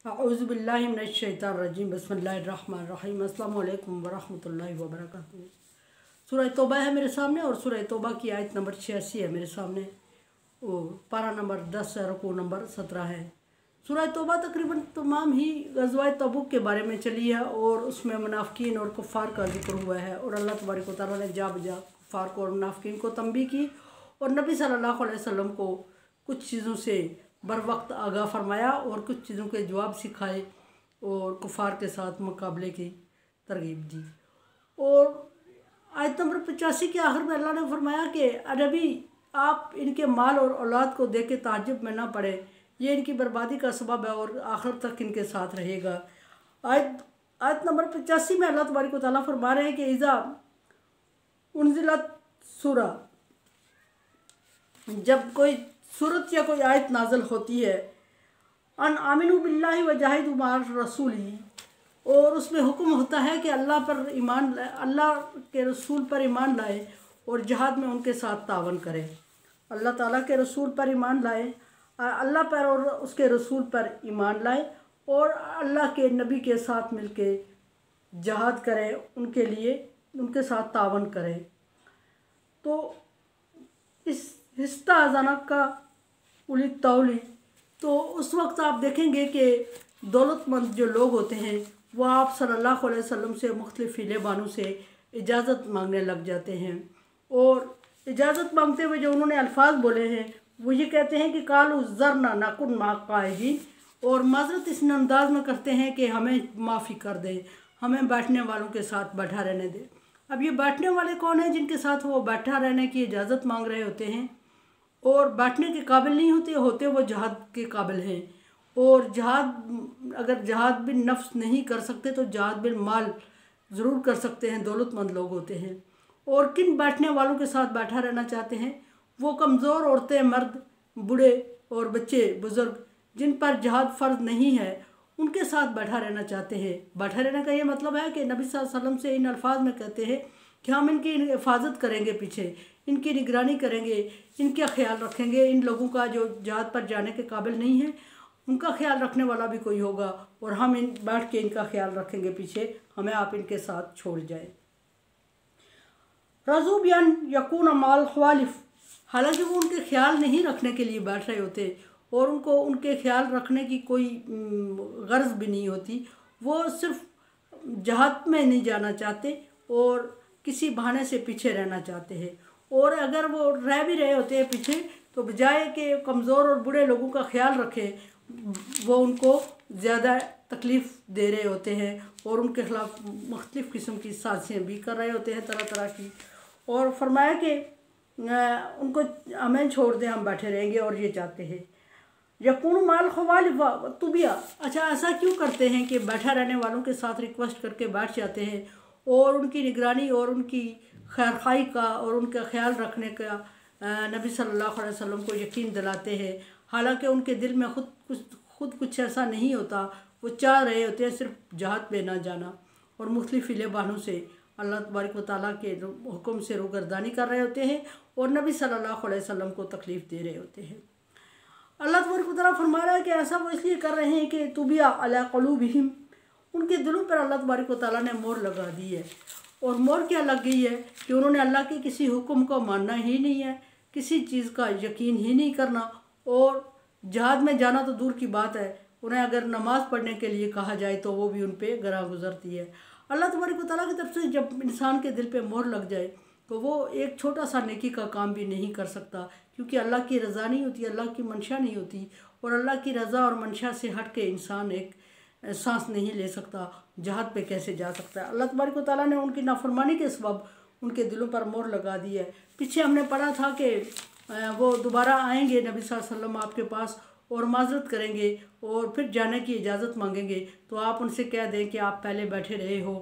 अऊज़ुबिल्लाहि मिनश्शैतानिर्रजीम बिस्मिल्लाहिर्रहमानिर्रहीम अस्सलामु अलैकुम वरहमतुल्लाहि वबरकातुहू। सूरह तौबा है मेरे सामने और सूरह तौबा की आयत नंबर 86 है मेरे सामने। वो पारा नंबर 10 है, रुकू नंबर 17 है। सूरह तौबा तकरीबन तमाम ही ग़ज़वा तबूक के बारे में चली है और उसमें मुनाफ़िकीन और कुफ़ार का जिक्र हुआ है और अल्लाह तबारक व तआला ने जा बजा कुफ़ार को और मुनाफ़िकीन को तंबीह की और नबी सल्लल्लाहु अलैहि वसल्लम को कुछ चीज़ों से बर वक्त आगाह फरमाया और कुछ चीज़ों के जवाब सिखाए और कुफ़ार के साथ मुकाबले की तरगीब दी। और आयत नंबर 85 के आखिर में अल्लाह ने फरमाया कि नबी आप इनके माल और औलाद को देख के ताज्जुब में ना पड़े, ये इनकी बर्बादी का सबब है और आखिर तक इनके साथ रहेगा। आयत नंबर 85 में अल्लाह तबारक व तआला फरमा रहे हैं कि इज़ा उन्ज़िलत सूरा, जब कोई सूरत या कोई आयत नाज़िल होती है, अन आमिनु बिल्लाहि व जाहिदू मार रसूली, और उसमें हुक्म होता है कि अल्लाह पर ईमान लाए, अल्लाह के रसूल पर ईमान लाए और जहाद में उनके साथ तावन करें। अल्लाह ताला के रसूल पर ईमान लाए, अल्लाह पर और उसके रसूल पर ईमान लाए और अल्लाह के नबी के साथ मिलके जहाद करें, उनके लिए उनके साथ तावन करें। तो इस हिस्सा अजाना का उली तौली, तो उस वक्त आप देखेंगे कि दौलतमंद जो लोग होते हैं वो आप सल्लल्लाहु अलैहि वसल्लम से मुख्तलिफ हीले बानों से इजाज़त मांगने लग जाते हैं और इजाज़त मांगते हुए जो उन्होंने अल्फाज बोले हैं वो ये कहते हैं कि कालू ज़रना नाकुन मा कायदीन, और माजरत इस अंदाज में करते हैं कि हमें माफ़ी कर दें, हमें बैठने वालों के साथ बैठा रहने दें। अब ये बैठने वाले कौन हैं जिनके साथ वो बैठा रहने की इजाज़त मांग रहे होते हैं और बैठने के काबिल नहीं होते वो जहाद के काबिल हैं। और जहाद, अगर जहाद बिन नफ्स नहीं कर सकते तो जहाद बिन माल ज़रूर कर सकते हैं, दौलतमंद लोग होते हैं। और किन बैठने वालों के साथ बैठा रहना चाहते हैं? वो कमज़ोर औरतें, मर्द, बूढ़े और बच्चे, बुज़ुर्ग जिन पर जहाद फ़र्ज नहीं है उनके साथ बैठा रहना चाहते हैं। बैठा रहने का ये मतलब है कि नबी सल्लल्लाहु अलैहि वसल्लम से इन अल्फाज में कहते हैं कि हम इनकी हिफाजत करेंगे, पीछे इनकी निगरानी करेंगे, इनका ख्याल रखेंगे। इन लोगों का जो जहाद पर जाने के काबिल नहीं है उनका ख्याल रखने वाला भी कोई होगा और हम इन बैठ के इनका ख्याल रखेंगे पीछे, हमें आप इनके साथ छोड़ जाए। रज़ूबियन यकून माल ख्वालिफ, हालांकि वो उनके ख्याल नहीं रखने के लिए बैठ रहे होते और उनको उनके ख्याल रखने की कोई गर्ज भी नहीं होती, वो सिर्फ जहाद में नहीं जाना चाहते और किसी बहाने से पीछे रहना चाहते हैं। और अगर वो रह भी रहे होते हैं पीछे तो बजाय कि कमज़ोर और बूढ़े लोगों का ख्याल रखें, वो उनको ज़्यादा तकलीफ़ दे रहे होते हैं और उनके ख़िलाफ़ मुख्तलिफ़ किस्म की साजिशें भी कर रहे होते हैं तरह तरह की। और फरमाया कि उनको हमें छोड़ दें, हम बैठे रहेंगे, और ये चाहते हैं। यकून माल ख़वालिफ़ तुबिया, अच्छा ऐसा क्यों करते हैं कि बैठा रहने वालों के साथ रिक्वेस्ट करके बैठ जाते हैं और उनकी निगरानी और उनकी खैरखाई का और उनका ख्याल रखने का नबी सल्लल्लाहु अलैहि वसल्लम को यकीन दिलाते हैं, हालांकि उनके दिल में खुद कुछ ऐसा नहीं होता। वो चाह रहे होते हैं सिर्फ जहाद पे ना जाना और मुख्तलिफ हीले बहानों से अल्लाह तबारक व तआला के हुक्म से रूगर्दानी कर रहे होते हैं और नबी सल्लल्लाहु अलैहि वसल्लम को तकलीफ़ दे रहे होते हैं। अल्लाह तबारक व तआला फरमा रहा है कि ऐसा वो इसलिए कर रहे हैं कि तुबिया अला क़ुलूबिहिम, उनके दिलों पर अल्लाह तबारक व तआला ने मोहर लगा दी है। और मोहर क्या लग गई है कि उन्होंने अल्लाह के किसी हुक्म को मानना ही नहीं है, किसी चीज़ का यकीन ही नहीं करना, और जहाद में जाना तो दूर की बात है, उन्हें अगर नमाज़ पढ़ने के लिए कहा जाए तो वो भी उन पर गरा गुजरती है। अल्लाह तबारक व तआला की तरफ से जब इंसान के दिल पे मोहर लग जाए तो वो एक छोटा सा नेकी का काम भी नहीं कर सकता, क्योंकि अल्लाह की रज़ा नहीं होती, अल्लाह की मंशा नहीं होती, और अल्लाह की रज़ा और मंशा से हट के इंसान एक सांस नहीं ले सकता, जहाद पे कैसे जा सकता है। अल्लाह तबारक व तआला ने उनकी नाफरमानी के सबब उनके दिलों पर मोहर लगा दी है। पीछे हमने पढ़ा था कि वो दोबारा आएंगे नबी सल्लल्लाहु अलैहि वसल्लम आपके पास और माजरत करेंगे और फिर जाने की इजाज़त मांगेंगे, तो आप उनसे कह दें कि आप पहले बैठे रहे हो,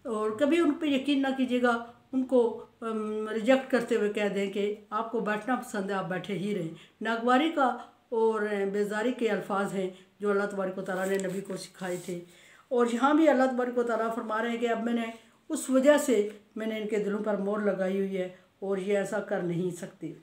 और कभी उन पर यकीन ना कीजिएगा, उनको रिजेक्ट करते हुए कह दें कि आपको बैठना पसंद है, आप बैठे ही रहें। नागवारी का और बेजारी के अल्फाज हैं जो अल्लाह तबारक व तआला ने नबी को सिखाए थे। और यहाँ भी अल्लाह तबारक व तआला फरमा रहे हैं कि अब मैंने उस वजह से मैंने इनके दिलों पर मोहर लगाई हुई है और ये ऐसा कर नहीं सकते।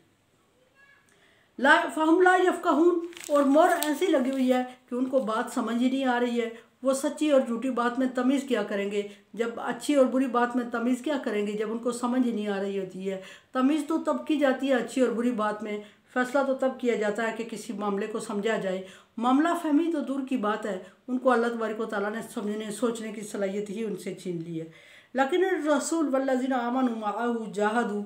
ला फ़हम ला यफ़क़हून, और मोर ऐसी लगी हुई है कि उनको बात समझ ही नहीं आ रही है। वो सच्ची और झूठी बात में तमीज़ क्या करेंगे, जब अच्छी और बुरी बात में तमीज़ क्या करेंगे जब उनको समझ ही नहीं आ रही होती है। तमीज़ तो तब की जाती है अच्छी और बुरी बात में, फ़ैसला तो तब किया जाता है कि किसी मामले को समझा जाए। मामला फ़हमी तो दूर की बात है, उनको अल्लाह तबारक व तआला ने समझने सोचने की सलाहियत ही उनसे छीन ली है। लेकिन रसूल वल्लज़ीना आमनू मअहू जाहदू,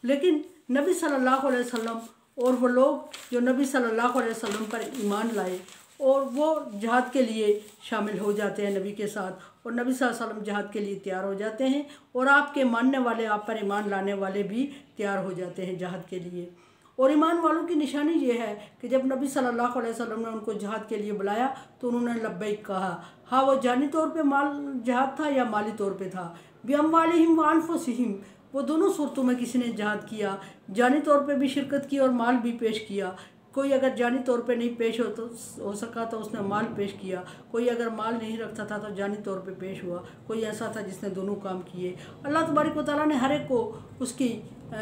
लेकिन नबी सल्लल्लाहु अलैहि वसल्लम और वो लोग जो नबी सल्लल्लाहु अलैहि वसल्लम पर ईमान लाए और वो जहाद के लिए शामिल हो जाते हैं नबी के साथ, और नबी सल्लल्लाहु अलैहि वसल्लम जहाद के लिए तैयार हो जाते हैं, और आपके मानने वाले, आप पर ईमान लाने वाले भी तैयार हो जाते हैं जहाद के लिए। और ईमान वालों की निशानी ये है कि जब नबी सल्लल्लाहु अलैहि वसल्लम ने उनको जहाद के लिए बुलाया तो उन्होंने लब्बैक कहा। हाँ, वो जानी तौर पे माल जहाद था या माली तौर पे था। बिअम्वालिहिम व अनफुसिहिम, वो दोनों सूरतों में किसी ने जहाद किया, जानी तौर पे भी शिरकत की और माल भी पेश किया। कोई अगर जानी तौर पे नहीं पेश हो सका तो उसने माल पेश किया, कोई अगर माल नहीं रखता था तो जानी तौर पे पेश हुआ, कोई ऐसा था जिसने दोनों काम किए। अल्लाह तबारक व तआला ने हर एक को उसकी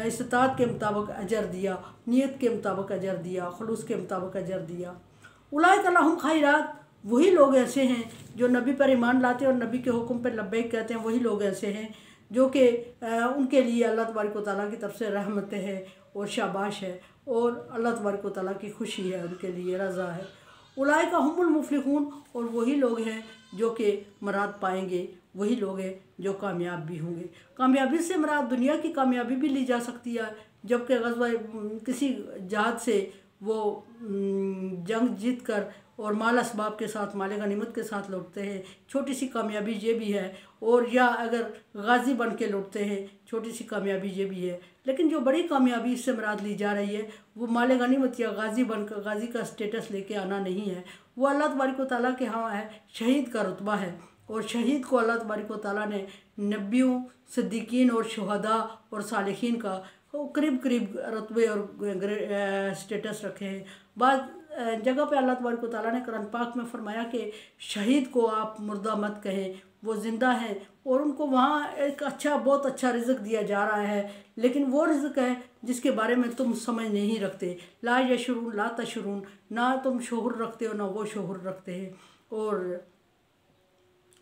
इस्तात के मुताबिक अजर दिया, नीयत के मुताबिक अजर दिया, खुलूस के मुताबिक अजर दिया। उलाइका लहुम खैरात, वही लोग ऐसे हैं जो नबी पर ईमान लाते और नबी के हुक्म पर लब्बैक कहते हैं। वही लोग ऐसे हैं जो कि उनके लिए अल्लाह तबारक व तआला की तरफ से रहमत है और शाबाश है, और अल्लाह तबारक व तआला की खुशी है, उनके लिए रज़ा है। उलाइका हुमुल मुफ़्लिहून, और वही लोग हैं जो कि मुराद पाएंगे, वही लोग हैं जो कामयाब भी होंगे। कामयाबी से मुराद दुनिया की कामयाबी भी ली जा सकती है, जबकि ग़ज़वा किसी जहाद से वो जंग जीत कर और माल असबाब के साथ, माल गनीमत के साथ लौटते हैं, छोटी सी कामयाबी ये भी है। और या अगर गाज़ी बन के लौटते हैं, छोटी सी कामयाबी ये भी है। लेकिन जो बड़ी कामयाबी इससे मुराद ली जा रही है वो माल गनीमत या गाज़ी बनकर गाज़ी का स्टेटस लेके आना नहीं है। वो अल्लाह तबारक व तआला के हाँ है, शहीद का रुतबा है। और शहीद को अल्लाह तबारक व तआला ने नबियों, सिद्दीकीन और शुहदा और सालिहीन का करीब करीब रुतबे और स्टेटस रखे हैं। बाद जगह पे अल्लाह तबारक व तआला ने कुरान पाक में फरमाया कि शहीद को आप मुर्दा मत कहें, वो ज़िंदा हैं, और उनको वहाँ एक अच्छा, बहुत अच्छा रिज़्क दिया जा रहा है, लेकिन वो रिज़्क है जिसके बारे में तुम समझ नहीं रखते। ला यशुरून ला तशुरून, ना तुम शोहर रखते हो ना वो शोहर रखते हैं। और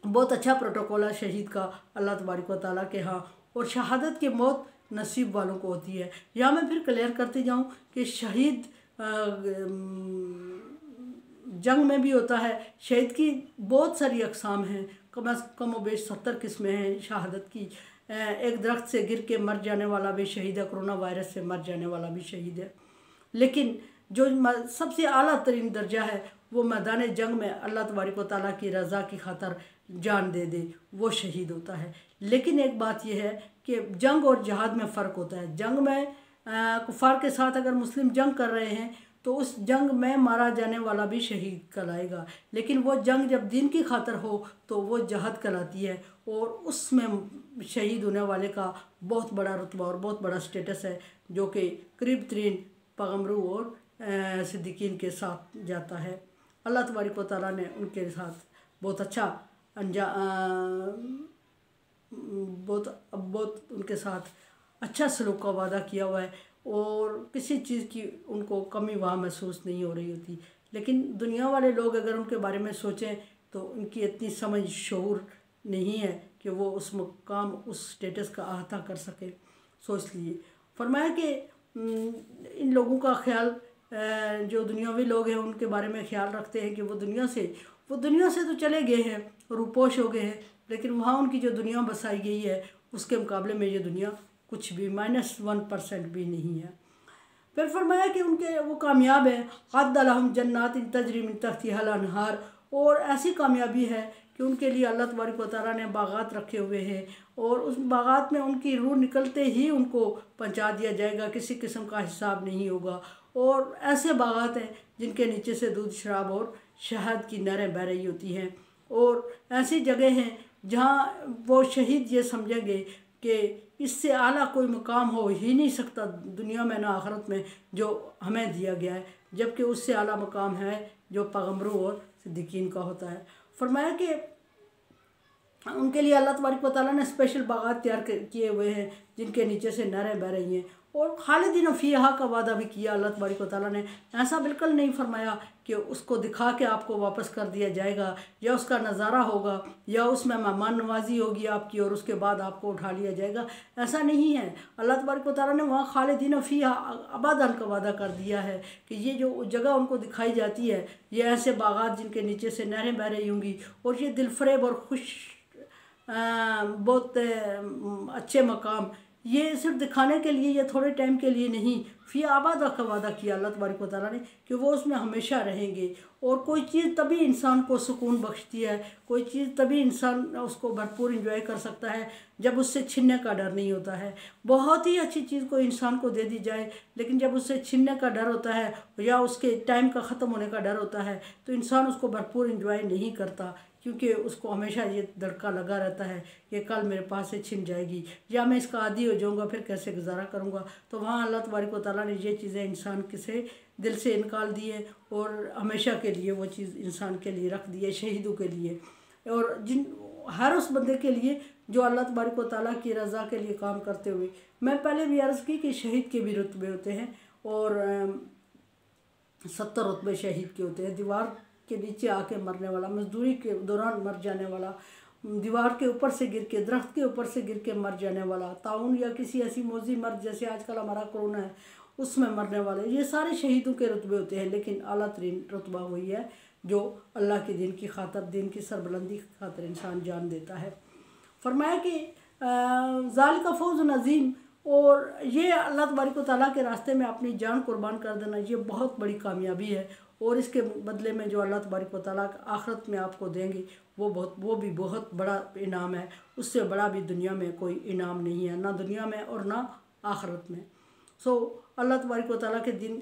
बहुत अच्छा प्रोटोकॉल है शहीद का अल्लाह तबारक व तआला के यहाँ, और शहादत की मौत नसीब वालों को होती है। यहाँ मैं फिर क्लियर करते जाऊँ कि शहीद जंग में भी होता है। शहीद की बहुत सारी अक़साम हैं, कम व बेश 70 किस्में हैं शहादत की। एक दरख्त से गिर के मर जाने वाला भी शहीद है, कोरोना वायरस से मर जाने वाला भी शहीद है। लेकिन जो सबसे आला तरीन दर्जा है वो मैदान जंग में अल्लाह तबारक व तआला की रज़ा की खातर जान दे दे, वो शहीद होता है। लेकिन एक बात यह है कि जंग और जहाद में फ़र्क होता है। जंग में कुफ़ार के साथ अगर मुस्लिम जंग कर रहे हैं तो उस जंग में मारा जाने वाला भी शहीद कहलाएगा, लेकिन वो जंग जब दीन की खातर हो तो वो जहाद कहलाती है, और उसमें शहीद होने वाले का बहुत बड़ा रुतबा और बहुत बड़ा स्टेटस है, जो कि करीब तरीन पैगम्बरों और सिद्दीकीन के साथ जाता है। अल्लाह तबारक व तआला ने उनके साथ बहुत अच्छा बहुत उनके साथ अच्छा सलूक का वादा किया हुआ है, और किसी चीज़ की उनको कमी वहाँ महसूस नहीं हो रही होती। लेकिन दुनिया वाले लोग अगर उनके बारे में सोचें तो उनकी इतनी समझ शऊर नहीं है कि वो उस मुकाम, उस स्टेटस का अहाता कर सके। सोच लिए फरमाया कि इन लोगों का ख्याल, जो दुनियावी लोग हैं उनके बारे में ख्याल रखते हैं कि वो दुनिया से तो चले गए हैं, रूपोश हो गए हैं, लेकिन वहाँ उनकी जो दुनिया बसाई गई है उसके मुकाबले में ये दुनिया कुछ भी -1% भी नहीं है। फिर फरमाया कि उनके वो कामयाब है, अद्द लहुम जन्नातिन तजरी मिन तहतिहल अनहार, और ऐसी कामयाबी है कि उनके लिए अल्लाह तबारक व तआला ने बागात रखे हुए हैं, और उस बागात में उनकी रूह निकलते ही उनको पहुंचा दिया जाएगा, किसी किस्म का हिसाब नहीं होगा। और ऐसे बागात हैं जिनके नीचे से दूध, शराब और शहद की नहरें बह रही होती हैं, और ऐसी जगह हैं जहाँ वो शहीद ये समझेंगे कि इससे आला कोई मुकाम हो ही नहीं सकता दुनिया में ना आखिरत में जो हमें दिया गया है, जबकि उससे आला मुकाम है जो पैगम्बरों और सिद्दीकीन का होता है। फरमाया कि उनके लिए अल्लाह तबारक व तआला ने स्पेशल बागात तैयार किए हुए हैं जिनके नीचे से नहरें बह रही हैं, और खालिदीन फ़ीहा का वादा भी किया अल्लाह तबारक व तआला ने। ऐसा बिल्कुल नहीं फरमाया कि उसको दिखा के आपको वापस कर दिया जाएगा या उसका नज़ारा होगा या उसमें मेहमान नवाजी होगी आपकी और उसके बाद आपको उठा लिया जाएगा, ऐसा नहीं है। अल्लाह तबारक व तआला ने वहाँ खालिदीन फ़ीहा अबदन का वादा कर दिया है कि ये जो जगह उनको दिखाई जाती है, ये ऐसे बागात जिनके नीचे से नहरें बह रही होंगी और ये दिलफरेब और खुश बहुत अच्छे मकाम, ये सिर्फ दिखाने के लिए या थोड़े टाइम के लिए नहीं, फ़ी आबादा का वादा किया अल्लाह तबारक व तआला ने कि वो उसमें हमेशा रहेंगे। और कोई चीज़ तभी इंसान को सुकून बख्शती है, कोई चीज़ तभी इंसान उसको भरपूर इंजॉय कर सकता है जब उससे छीनने का डर नहीं होता है। बहुत ही अच्छी चीज़ को इंसान को दे दी जाए, लेकिन जब उससे छीनने का डर होता है या उसके टाइम का ख़त्म होने का डर होता है तो इंसान उसको भरपूर इंजॉय नहीं करता, क्योंकि उसको हमेशा ये धड़का लगा रहता है कि कल मेरे पास से छिन जाएगी या मैं इसका आदी हो जाऊंगा, फिर कैसे गुजारा करूंगा। तो वहाँ अल्लाह तबारक व तआला ने ये चीज़ें इंसान के से दिल से निकाल दी है और हमेशा के लिए वो चीज़ इंसान के लिए रख दी है, शहीदों के लिए और जिन हर उस बंदे के लिए जो अल्लाह तबारक व तआला की रज़ा के लिए काम करते हुए। मैं पहले भी अर्ज़ की कि शहीद के भी रुतबे होते हैं और 70 रुतबे शहीद के होते हैं। दीवार के नीचे आके मरने वाला, मजदूरी के दौरान मर जाने वाला, दीवार के ऊपर से गिर के, दरख्त के ऊपर से गिर के मर जाने वाला, ताउन या किसी ऐसी मौजी मर्द जैसे आजकल हमारा कोरोना है उसमें मरने वाले, ये सारे शहीदों के रुतबे होते हैं। लेकिन आला तरीन रुतबा वही है जो अल्लाह के दिन की खातर, दिन की सरबुलंदी की खातर इंसान जान देता है। फरमाया कि ज़ालिका फ़ौज़ुन अज़ीम, और ये अल्लाह तबारक व तआला के रास्ते में अपनी जान कुर्बान कर देना ये बहुत बड़ी कामयाबी है। और इसके बदले में जो अल्लाह तबारक व तआला आखिरत में आपको देंगे वो भी बहुत बड़ा इनाम है। उससे बड़ा भी दुनिया में कोई इनाम नहीं है, ना दुनिया में और ना आखिरत में। सो अल्लाह तबारक व तआला के दिन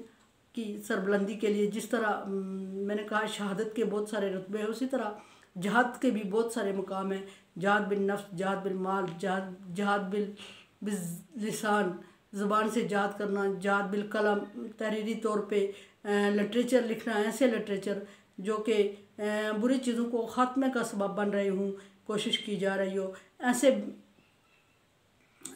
की सरबुलंदी के लिए जिस तरह मैंने कहा शहादत के बहुत सारे रुतबे हैं, उसी तरह जहाद के भी बहुत सारे मुकाम हैं। जहाद बिन नफ्स, जहाद बिल माल, जहाद बिल लिसान, ज़ुबान से जहाद करना, जहाद बिल कलम, तहरीरी तौर पे लिटरेचर लिखना, ऐसे लिटरेचर जो कि बुरी चीज़ों को ख़ात्मे का सबब बन रही हूँ, कोशिश की जा रही हो, ऐसे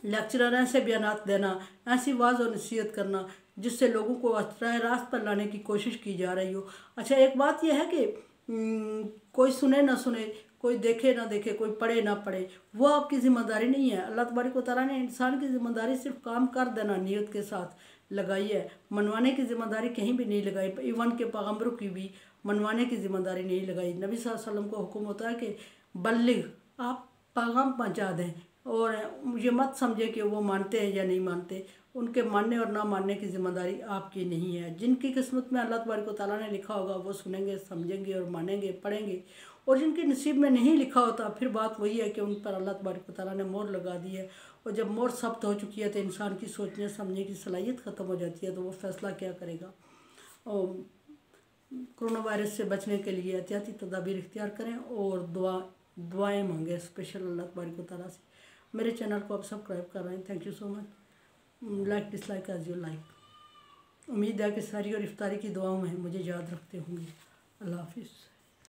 लेक्चरर, ऐसे बयानात देना, ऐसी वाज़ और नसीहत करना जिससे लोगों को रास्त पर लाने की कोशिश की जा रही हो। अच्छा, एक बात यह है कि कोई सुने ना सुने, कोई देखे ना देखे, कोई पढ़े ना पढ़े, वो आपकी ज़िम्मेदारी नहीं है। अल्लाह तबारक व तआला ने इंसान की ज़िम्मेदारी सिर्फ काम कर देना नियत के साथ लगाई है, मनवाने की ज़िम्मेदारी कहीं भी नहीं लगाई। इवन के पैगम्बरों की भी मनवाने की ज़िम्मेदारी नहीं लगाई। नबी सल्लल्लाहु अलैहि वसल्लम को हुक्म होता है कि बल्लिग, आप पैगाम पहुँचा दें और ये मत समझे कि वो मानते हैं या नहीं मानते। उनके मानने और ना मानने की ज़िम्मेदारी आपकी नहीं है। जिनकी किस्मत में अल्लाह तबारक व तआला ने लिखा होगा वो सुनेंगे, समझेंगे और मानेंगे, पढ़ेंगे। और जिनके नसीब में नहीं लिखा होता, फिर बात वही है कि उन पर अल्लाह तबारक व तआला ने मोहर लगा दी है। और जब मोहर सख्त हो चुकी है तो इंसान की सोचने समझने की सलाहियत ख़त्म हो जाती है, तो वो फ़ैसला क्या करेगा। और कोरोना वायरस से बचने के लिए एहतियाती तदाबीर इख्तियार करें और दुआएँ मांगें स्पेशल अल्लाह तबारक व तआला से। मेरे चैनल को आप सब्सक्राइब कर रहे हैं, thank you so much. Like dislike as you like. उम्मीद है कि सारी और इफ्तारी की दुआओं में मुझे याद रखते होंगे। अल्लाह हाफिज़।